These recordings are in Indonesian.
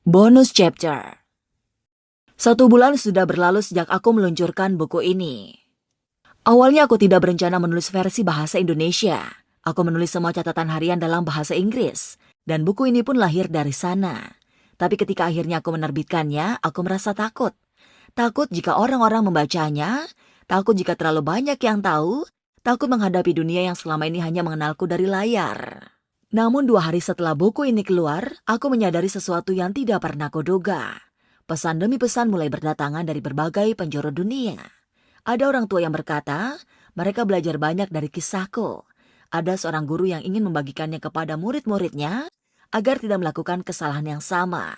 Bonus chapter. 1 bulan sudah berlalu sejak aku meluncurkan buku ini. Awalnya aku tidak berencana menulis versi bahasa Indonesia. Aku menulis semua catatan harian dalam bahasa Inggris. Dan buku ini pun lahir dari sana. Tapi ketika akhirnya aku menerbitkannya, aku merasa takut. Takut jika orang-orang membacanya, takut jika terlalu banyak yang tahu, takut menghadapi dunia yang selama ini hanya mengenalku dari layar. Namun 2 hari setelah buku ini keluar, aku menyadari sesuatu yang tidak pernah kuduga. Pesan demi pesan mulai berdatangan dari berbagai penjuru dunia. Ada orang tua yang berkata, mereka belajar banyak dari kisahku. Ada seorang guru yang ingin membagikannya kepada murid-muridnya agar tidak melakukan kesalahan yang sama.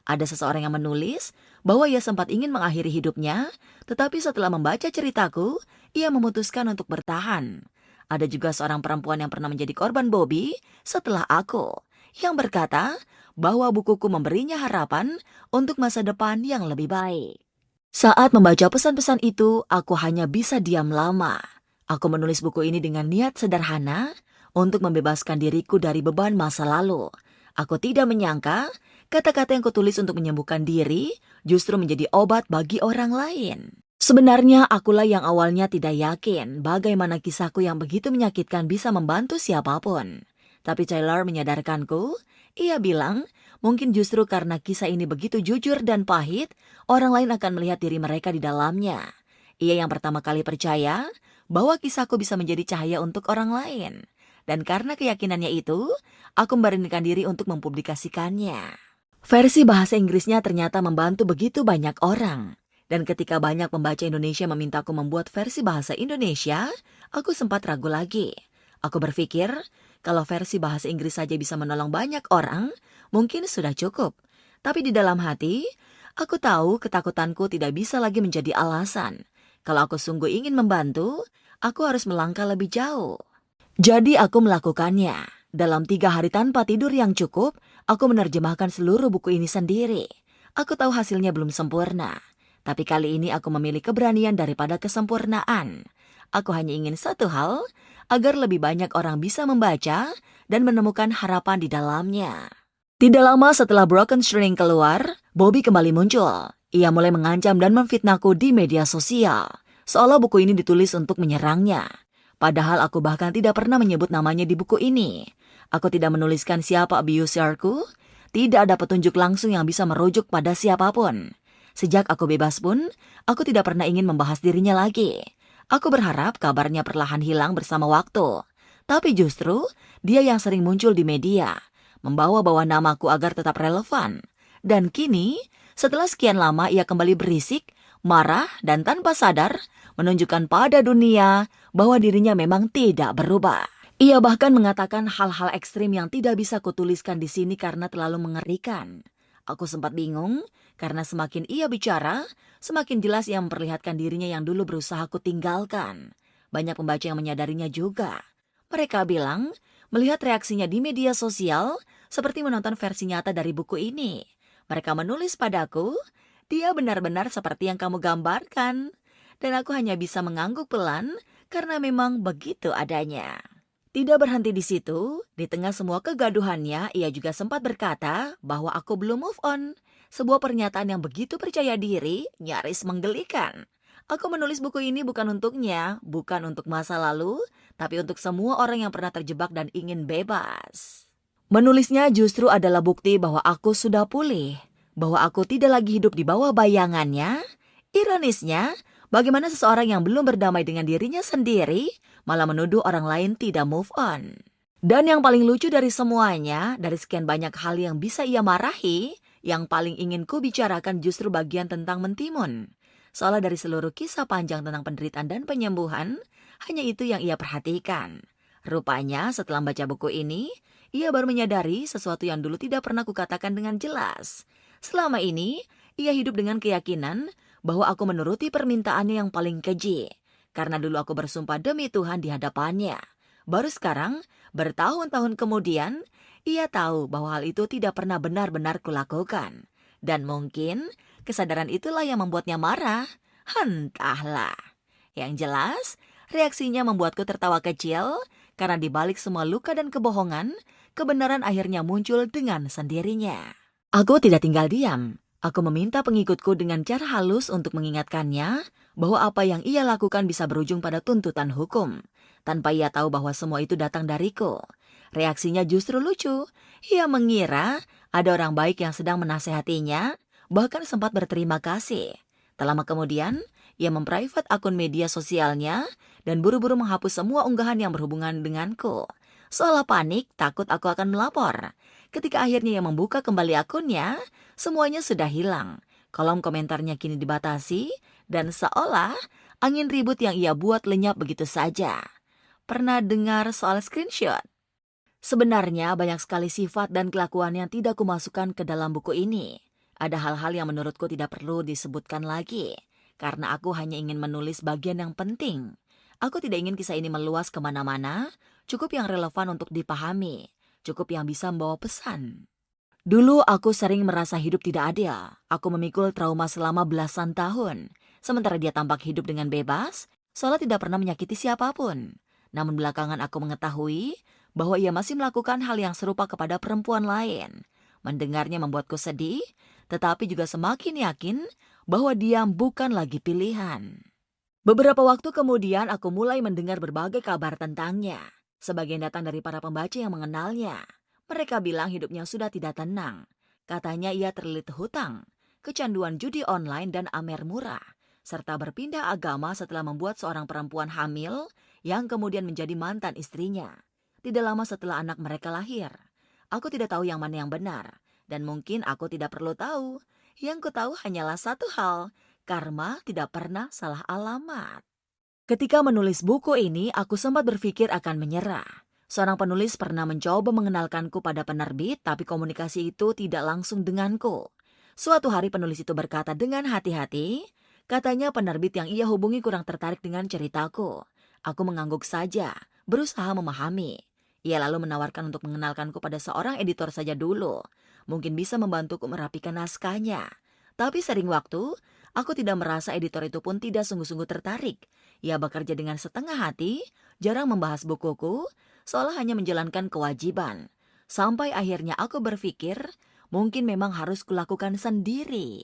Ada seseorang yang menulis bahwa ia sempat ingin mengakhiri hidupnya, tetapi setelah membaca ceritaku, ia memutuskan untuk bertahan. Ada juga seorang perempuan yang pernah menjadi korban Bobby setelah aku, yang berkata bahwa bukuku memberinya harapan untuk masa depan yang lebih baik. Saat membaca pesan-pesan itu, aku hanya bisa diam lama. Aku menulis buku ini dengan niat sederhana untuk membebaskan diriku dari beban masa lalu. Aku tidak menyangka kata-kata yang kutulis untuk menyembuhkan diri justru menjadi obat bagi orang lain. Sebenarnya akulah yang awalnya tidak yakin bagaimana kisahku yang begitu menyakitkan bisa membantu siapapun. Tapi Taylor menyadarkanku, ia bilang mungkin justru karena kisah ini begitu jujur dan pahit, orang lain akan melihat diri mereka di dalamnya. Ia yang pertama kali percaya bahwa kisahku bisa menjadi cahaya untuk orang lain. Dan karena keyakinannya itu, aku memberanikan diri untuk mempublikasikannya. Versi bahasa Inggrisnya ternyata membantu begitu banyak orang. Dan ketika banyak pembaca Indonesia memintaku membuat versi bahasa Indonesia, aku sempat ragu lagi. Aku berpikir, kalau versi bahasa Inggris saja bisa menolong banyak orang, mungkin sudah cukup. Tapi di dalam hati, aku tahu ketakutanku tidak bisa lagi menjadi alasan. Kalau aku sungguh ingin membantu, aku harus melangkah lebih jauh. Jadi aku melakukannya. Dalam 3 hari tanpa tidur yang cukup, aku menerjemahkan seluruh buku ini sendiri. Aku tahu hasilnya belum sempurna. Tapi kali ini aku memilih keberanian daripada kesempurnaan. Aku hanya ingin satu hal, agar lebih banyak orang bisa membaca dan menemukan harapan di dalamnya. Tidak lama setelah Broken String keluar, Bobby kembali muncul. Ia mulai mengancam dan memfitnahku di media sosial, seolah buku ini ditulis untuk menyerangnya. Padahal aku bahkan tidak pernah menyebut namanya di buku ini. Aku tidak menuliskan siapa abuserku, tidak ada petunjuk langsung yang bisa merujuk pada siapapun. Sejak aku bebas pun, aku tidak pernah ingin membahas dirinya lagi. Aku berharap kabarnya perlahan hilang bersama waktu. Tapi justru, dia yang sering muncul di media, membawa-bawa namaku agar tetap relevan. Dan kini, setelah sekian lama ia kembali berisik, marah, dan tanpa sadar, menunjukkan pada dunia bahwa dirinya memang tidak berubah. Ia bahkan mengatakan hal-hal ekstrim yang tidak bisa kutuliskan di sini karena terlalu mengerikan. Aku sempat bingung, karena semakin ia bicara, semakin jelas ia memperlihatkan dirinya yang dulu berusaha ku tinggalkan. Banyak pembaca yang menyadarinya juga. Mereka bilang, melihat reaksinya di media sosial, seperti menonton versi nyata dari buku ini. Mereka menulis padaku, dia benar-benar seperti yang kamu gambarkan. Dan aku hanya bisa mengangguk pelan, karena memang begitu adanya. Tidak berhenti di situ, di tengah semua kegaduhannya, ia juga sempat berkata bahwa aku belum move on. Sebuah pernyataan yang begitu percaya diri, nyaris menggelikan. Aku menulis buku ini bukan untuknya, bukan untuk masa lalu, tapi untuk semua orang yang pernah terjebak dan ingin bebas. Menulisnya justru adalah bukti bahwa aku sudah pulih, bahwa aku tidak lagi hidup di bawah bayangannya. Ironisnya, bagaimana seseorang yang belum berdamai dengan dirinya sendiri malah menuduh orang lain tidak move on. Dan yang paling lucu dari semuanya, dari sekian banyak hal yang bisa ia marahi, yang paling ingin ku bicarakan justru bagian tentang mentimun. Seolah dari seluruh kisah panjang tentang penderitaan dan penyembuhan, hanya itu yang ia perhatikan. Rupanya setelah membaca buku ini, ia baru menyadari sesuatu yang dulu tidak pernah kukatakan dengan jelas. Selama ini, ia hidup dengan keyakinan bahwa aku menuruti permintaannya yang paling keji. Karena dulu aku bersumpah demi Tuhan di hadapannya. Baru sekarang, bertahun-tahun kemudian, ia tahu bahwa hal itu tidak pernah benar-benar kulakukan. Dan mungkin kesadaran itulah yang membuatnya marah. Entahlah. Yang jelas, reaksinya membuatku tertawa kecil karena di balik semua luka dan kebohongan, kebenaran akhirnya muncul dengan sendirinya. Aku tidak tinggal diam. Aku meminta pengikutku dengan cara halus untuk mengingatkannya bahwa apa yang ia lakukan bisa berujung pada tuntutan hukum. Tanpa ia tahu bahwa semua itu datang dariku. Reaksinya justru lucu. Ia mengira ada orang baik yang sedang menasehatinya, bahkan sempat berterima kasih. Tak lama kemudian, ia memprivate akun media sosialnya dan buru-buru menghapus semua unggahan yang berhubungan denganku. Seolah panik, takut aku akan melapor. Ketika akhirnya ia membuka kembali akunnya, semuanya sudah hilang. Kolom komentarnya kini dibatasi, dan seolah angin ribut yang ia buat lenyap begitu saja. Pernah dengar soal screenshot? Sebenarnya banyak sekali sifat dan kelakuan yang tidak kumasukkan ke dalam buku ini. Ada hal-hal yang menurutku tidak perlu disebutkan lagi, karena aku hanya ingin menulis bagian yang penting. Aku tidak ingin kisah ini meluas kemana-mana, cukup yang relevan untuk dipahami, cukup yang bisa membawa pesan. Dulu aku sering merasa hidup tidak adil. Aku memikul trauma selama belasan tahun. Sementara dia tampak hidup dengan bebas, seolah tidak pernah menyakiti siapapun. Namun belakangan aku mengetahui bahwa ia masih melakukan hal yang serupa kepada perempuan lain. Mendengarnya membuatku sedih, tetapi juga semakin yakin bahwa diam bukan lagi pilihan. Beberapa waktu kemudian aku mulai mendengar berbagai kabar tentangnya. Sebagian datang dari para pembaca yang mengenalnya. Mereka bilang hidupnya sudah tidak tenang. Katanya ia terlilit hutang, kecanduan judi online dan amer murah, serta berpindah agama setelah membuat seorang perempuan hamil yang kemudian menjadi mantan istrinya. Tidak lama setelah anak mereka lahir. Aku tidak tahu yang mana yang benar, dan mungkin aku tidak perlu tahu. Yang ku tahu hanyalah satu hal, karma tidak pernah salah alamat. Ketika menulis buku ini, aku sempat berpikir akan menyerah. Seorang penulis pernah mencoba mengenalkanku pada penerbit, tapi komunikasi itu tidak langsung denganku. Suatu hari penulis itu berkata dengan hati-hati, katanya penerbit yang ia hubungi kurang tertarik dengan ceritaku. Aku mengangguk saja, berusaha memahami. Ia lalu menawarkan untuk mengenalkanku pada seorang editor saja dulu. Mungkin bisa membantuku merapikan naskahnya. Tapi sering waktu, aku tidak merasa editor itu pun tidak sungguh-sungguh tertarik. Ia bekerja dengan setengah hati, jarang membahas bukuku, seolah hanya menjalankan kewajiban. Sampai akhirnya aku berpikir, mungkin memang harus kulakukan sendiri.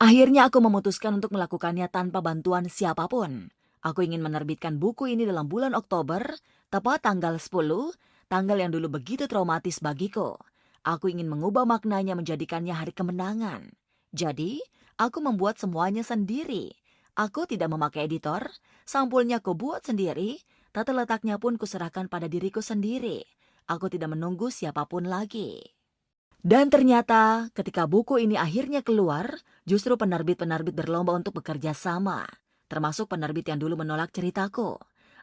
Akhirnya aku memutuskan untuk melakukannya tanpa bantuan siapapun. Aku ingin menerbitkan buku ini dalam bulan Oktober, tepat tanggal 10, tanggal yang dulu begitu traumatis bagiku. Aku ingin mengubah maknanya menjadikannya hari kemenangan. Jadi, aku membuat semuanya sendiri. Aku tidak memakai editor, sampulnya ku buat sendiri, tata letaknya pun kuserahkan pada diriku sendiri. Aku tidak menunggu siapapun lagi. Dan ternyata ketika buku ini akhirnya keluar, justru penerbit-penerbit berlomba untuk bekerja sama. Termasuk penerbit yang dulu menolak ceritaku.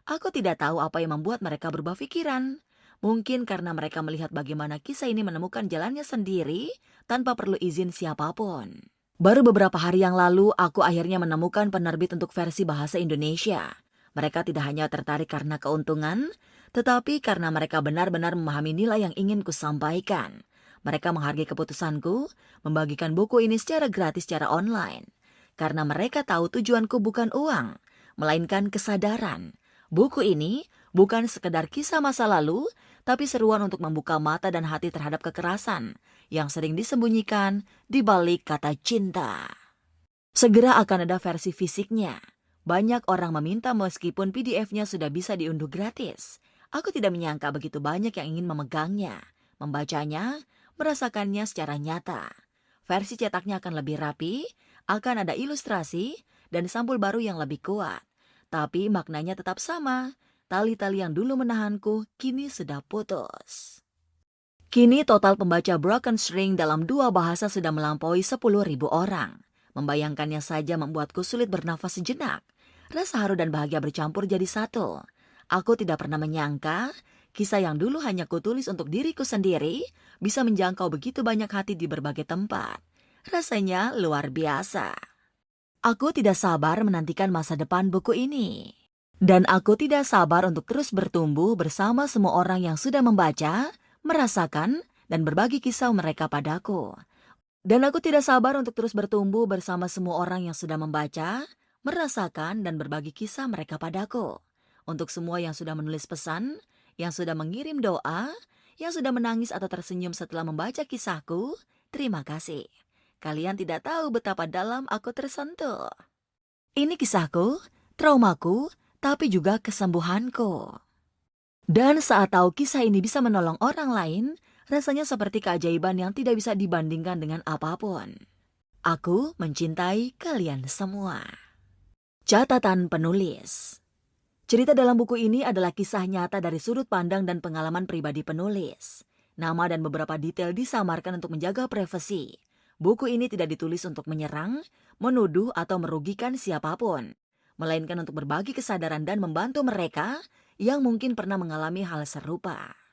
Aku tidak tahu apa yang membuat mereka berubah pikiran. Mungkin karena mereka melihat bagaimana kisah ini menemukan jalannya sendiri tanpa perlu izin siapapun. Baru beberapa hari yang lalu, aku akhirnya menemukan penerbit untuk versi bahasa Indonesia. Mereka tidak hanya tertarik karena keuntungan, tetapi karena mereka benar-benar memahami nilai yang ingin kusampaikan. Mereka menghargai keputusanku membagikan buku ini secara gratis secara online. Karena mereka tahu tujuanku bukan uang, melainkan kesadaran. Buku ini bukan sekedar kisah masa lalu, tapi seruan untuk membuka mata dan hati terhadap kekerasan yang sering disembunyikan di balik kata cinta. Segera akan ada versi fisiknya. Banyak orang meminta meskipun PDF-nya sudah bisa diunduh gratis. Aku tidak menyangka begitu banyak yang ingin memegangnya, membacanya, merasakannya secara nyata. Versi cetaknya akan lebih rapi, akan ada ilustrasi dan sampul baru yang lebih kuat. Tapi maknanya tetap sama. Tali-tali yang dulu menahanku kini sudah putus. Kini total pembaca Broken String dalam 2 bahasa sudah melampaui 10.000 orang. Membayangkannya saja membuatku sulit bernafas sejenak. Rasa haru dan bahagia bercampur jadi satu. Aku tidak pernah menyangka kisah yang dulu hanya kutulis untuk diriku sendiri bisa menjangkau begitu banyak hati di berbagai tempat. Rasanya luar biasa. Aku tidak sabar menantikan masa depan buku ini. Dan aku tidak sabar untuk terus bertumbuh bersama semua orang yang sudah membaca, merasakan, dan berbagi kisah mereka padaku. Dan aku tidak sabar untuk terus bertumbuh bersama semua orang yang sudah membaca, merasakan, dan berbagi kisah mereka padaku. Untuk semua yang sudah menulis pesan, yang sudah mengirim doa, yang sudah menangis atau tersenyum setelah membaca kisahku, terima kasih. Kalian tidak tahu betapa dalam aku tersentuh. Ini kisahku, traumaku, tapi juga kesembuhanku. Dan saat tahu kisah ini bisa menolong orang lain, rasanya seperti keajaiban yang tidak bisa dibandingkan dengan apapun. Aku mencintai kalian semua. Catatan penulis. Cerita dalam buku ini adalah kisah nyata dari sudut pandang dan pengalaman pribadi penulis. Nama dan beberapa detail disamarkan untuk menjaga privasi. Buku ini tidak ditulis untuk menyerang, menuduh, atau merugikan siapapun, melainkan untuk berbagi kesadaran dan membantu mereka yang mungkin pernah mengalami hal serupa.